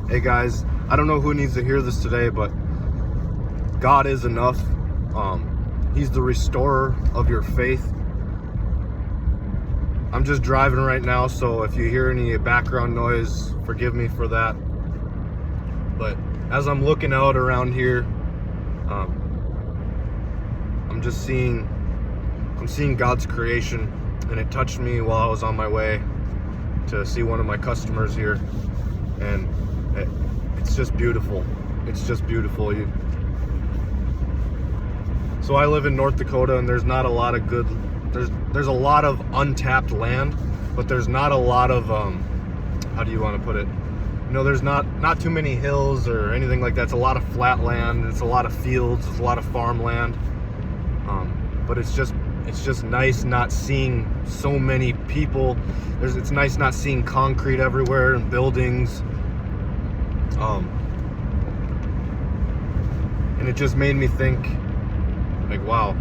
Hey guys, I don't know who needs to hear this today, but God is enough. He's the restorer of your faith. I'm just driving right now, so if you hear any background noise, forgive me for that. But as I'm looking out around here, I'm seeing God's creation, and it touched me while I was on my way to see one of my customers here, and it's just beautiful. It's just beautiful. So I live in North Dakota, and there's not a lot of good. There's a lot of untapped land, but there's not a lot of how do you want to put it? There's not too many hills or anything like that. It's a lot of flat land. It's a lot of fields. It's a lot of farmland. But it's just nice not seeing so many people. It's nice not seeing concrete everywhere and buildings. And it just made me think, like, wow,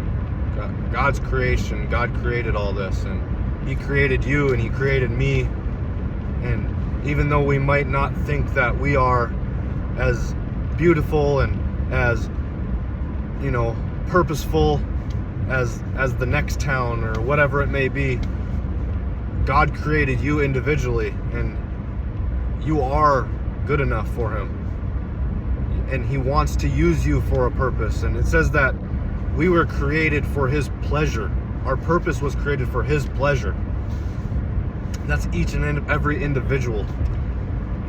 God's creation, God created all this, and He created you and He created me. And even though we might not think that we are as beautiful and as, purposeful as the next town or whatever it may be, God created you individually, and you are good enough for Him. And He wants to use you for a purpose. And it says that we were created for His pleasure. Our purpose was created for His pleasure. That's each and every individual.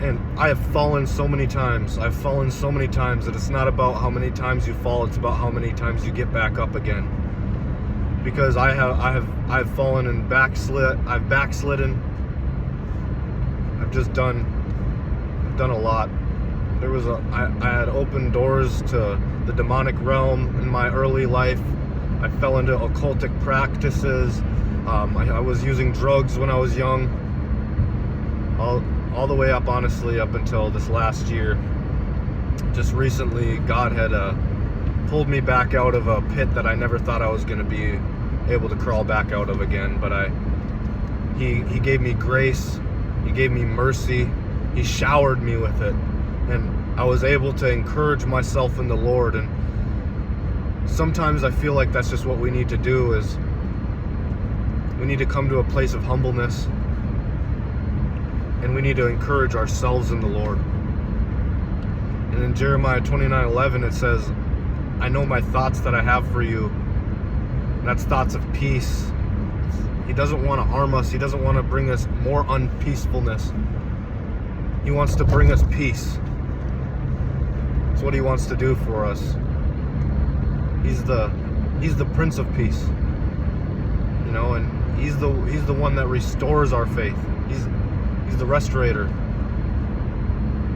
And I have fallen so many times. I've fallen so many times that it's not about how many times you fall, it's about how many times you get back up again. Because I've fallen and I've backslidden. I've done a lot. I had opened doors to the demonic realm in my early life. I fell into occultic practices. I was using drugs when I was young. All the way up, honestly, up until this last year. Just recently, God had pulled me back out of a pit that I never thought I was going to be able to crawl back out of again. But He gave me grace. He gave me mercy. He showered me with it. And I was able to encourage myself in the Lord. And sometimes I feel like that's just what we need to do, is we need to come to a place of humbleness, and we need to encourage ourselves in the Lord. And in Jeremiah 29:11 it says, I know my thoughts that I have for you. And that's thoughts of peace. He doesn't want to harm us. He doesn't want to bring us more unpeacefulness. He wants to bring us peace. That's what He wants to do for us. He's the Prince of Peace. And He's the one that restores our faith. He's the restorator.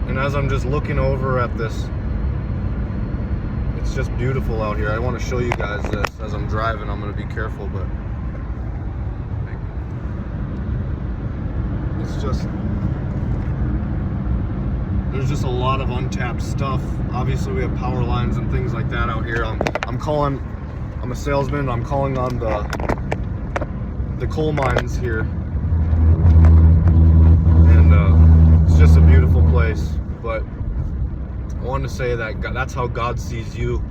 And as I'm just looking over at this, it's just beautiful out here. I want to show you guys this as I'm driving. I'm going to be careful, but there's just a lot of untapped stuff. Obviously, we have power lines and things like that out here. I'm a salesman. I'm calling on the coal mines here. And it's just a beautiful place. But I wanted to say that that's how God sees you.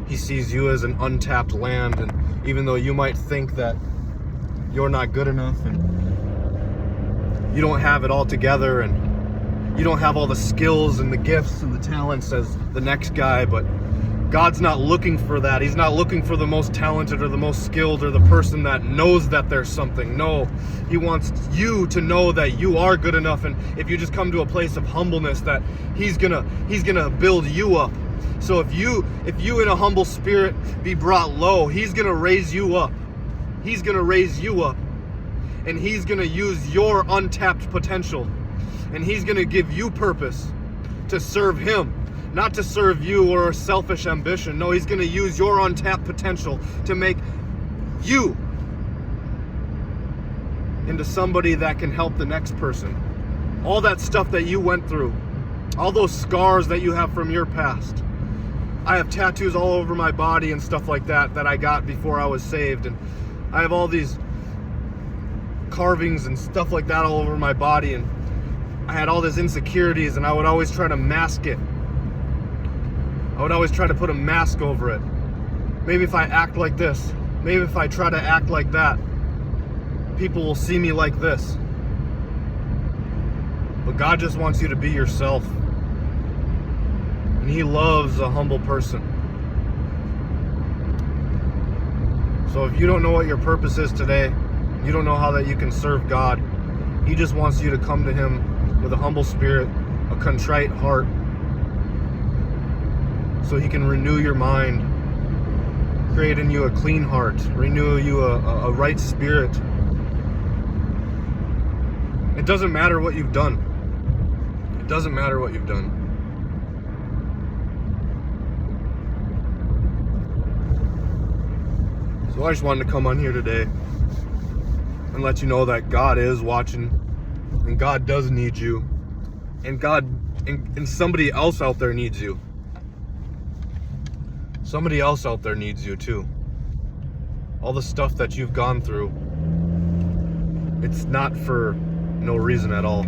He sees you as an untapped land. And even though you might think that you're not good enough and you don't have it all together, and you don't have all the skills and the gifts and the talents as the next guy, but God's not looking for that. He's not looking for the most talented or the most skilled or the person that knows that there's something. No, He wants you to know that you are good enough, and if you just come to a place of humbleness, that He's gonna build you up. So if you in a humble spirit be brought low, He's gonna raise you up. He's gonna raise you up, and He's gonna use your untapped potential. And He's going to give you purpose to serve Him, not to serve you or a selfish ambition. No, He's going to use your untapped potential to make you into somebody that can help the next person. All that stuff that you went through, all those scars that you have from your past. I have tattoos all over my body and stuff like that I got before I was saved. And I have all these carvings and stuff like that all over my body. And I had all these insecurities, and I would always try to mask it. I would always try to put a mask over it. Maybe if I act like this, maybe if I try to act like that, people will see me like this. But God just wants you to be yourself. And He loves a humble person. So if you don't know what your purpose is today, you don't know how that you can serve God, He just wants you to come to Him with a humble spirit, a contrite heart, so He can renew your mind, create in you a clean heart, renew you a right spirit. It doesn't matter what you've done. It doesn't matter what you've done. So I just wanted to come on here today and let you know that God is watching, and God does need you, and God and somebody else out there needs you. Somebody else out there needs you too. All the stuff that you've gone through, it's not for no reason at all.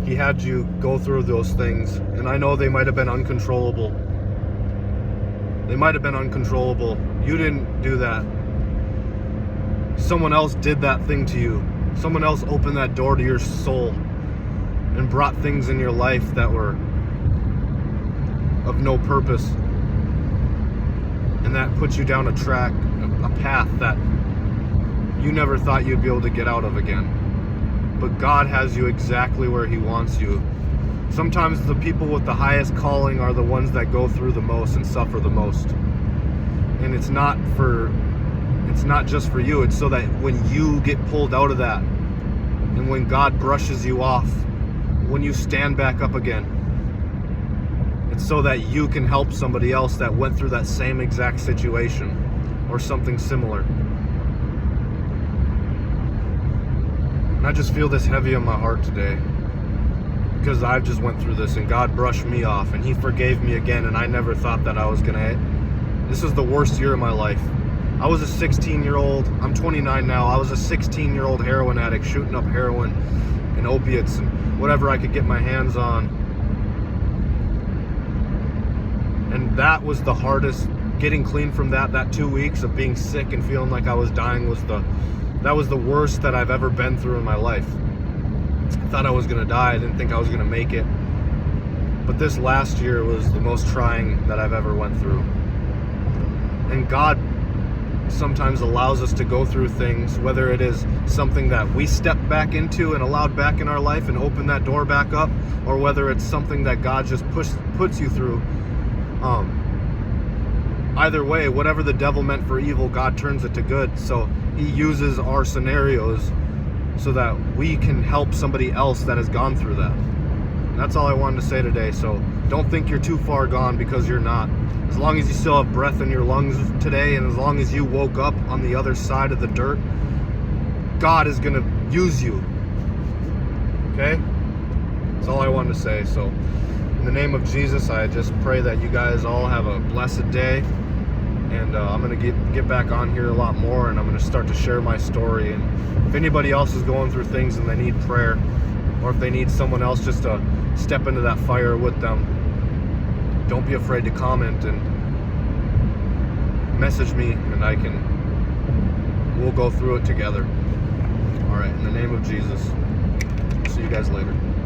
He had you go through those things, and I know they might have been uncontrollable. They might have been uncontrollable. You didn't do that. Someone else did that thing to you. Someone else opened that door to your soul and brought things in your life that were of no purpose. And that puts you down a track, a path that you never thought you'd be able to get out of again. But God has you exactly where He wants you. Sometimes the people with the highest calling are the ones that go through the most and suffer the most. And it's not just for you. It's so that when you get pulled out of that, and when God brushes you off, when you stand back up again, it's so that you can help somebody else that went through that same exact situation or something similar. And I just feel this heavy on my heart today, because I've just went through this, and God brushed me off, and He forgave me again, and I never thought that I was gonna. This is the worst year of my life. I was a 16-year-old, I'm 29 now, I was a 16-year-old heroin addict shooting up heroin and opiates and whatever I could get my hands on. And that was the hardest. Getting clean from that 2 weeks of being sick and feeling like I was dying that was the worst that I've ever been through in my life. I thought I was gonna die, I didn't think I was gonna make it. But this last year was the most trying that I've ever went through. And God sometimes allows us to go through things, whether it is something that we stepped back into and allowed back in our life and opened that door back up, or whether it's something that God just puts you through. Either way, whatever the devil meant for evil, God turns it to good. So He uses our scenarios so that we can help somebody else that has gone through that. And that's all I wanted to say today. So don't think you're too far gone, because you're not. As long as you still have breath in your lungs today, and as long as you woke up on the other side of the dirt, God is going to use you. Okay? That's all I wanted to say. So in the name of Jesus, I just pray that you guys all have a blessed day. And I'm going to get back on here a lot more, and I'm going to start to share my story. And if anybody else is going through things and they need prayer, or if they need someone else just to step into that fire with them, don't be afraid to comment and message me, and we'll go through it together. All right, in the name of Jesus. See you guys later.